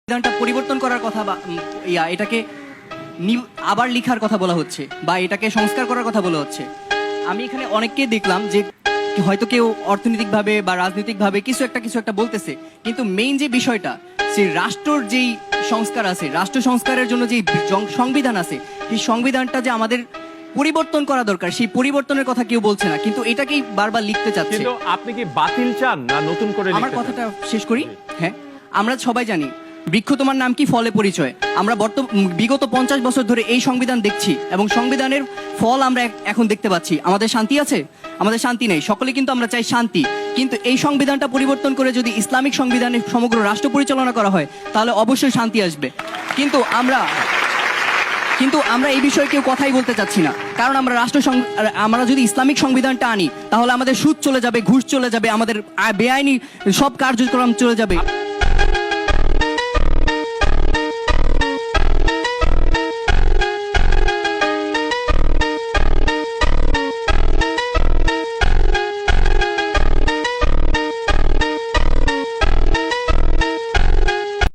সংবিধানটা পরিবর্তন করার কথা বা এটাকে আবার লিখার কথা বলা হচ্ছে বা এটাকে সংস্কার করার কথা বলা হচ্ছে। আমি এখানে অনেককে দেখলাম যে হয়তো কেউ অর্থনৈতিকভাবে বা রাজনৈতিকভাবে কিছু একটা বলতেছে, কিন্তু মেইন যে বিষয়টা সেই রাষ্ট্রর যেই সংস্কার আছে, রাষ্ট্র সংস্কারের জন্য যে সংবিধান আছে, সেই সংবিধানটা যে আমাদের পরিবর্তন করা দরকার, সেই পরিবর্তনের কথা কেউ বলছে না, কিন্তু এটাকেই বারবার লিখতে চাচ্ছে। কিন্তু আপনি কি বাতিল চান না নতুন করে লিখতে চান? আমার কথাটা শেষ করি। হ্যাঁ, আমরা সবাই জানি বৃক্ষ তোমার নাম কি, ফলে পরিচয়। আমরা বিগত 50 বছর ধরে এই সংবিধান দেখছি এবং সংবিধানের ফল আমরা এখন দেখতে পাচ্ছি। আমাদের শান্তি আছে? আমাদের শান্তি নেই। সকলে কিন্তু আমরা চাই শান্তি, কিন্তু এই সংবিধানটা পরিবর্তন করে যদি ইসলামিক সংবিধানে সমগ্র রাষ্ট্র পরিচালনা করা হয় তাহলে অবশ্যই শান্তি আসবে। কিন্তু আমরা এই বিষয়ে কেউ কথাই বলতে চাচ্ছি না, কারণ আমরা যদি ইসলামিক সংবিধানটা আনি তাহলে আমাদের সুদ চলে যাবে, ঘুষ চলে যাবে, আমাদের বেআইনি সব কার্যক্রম চলে যাবে।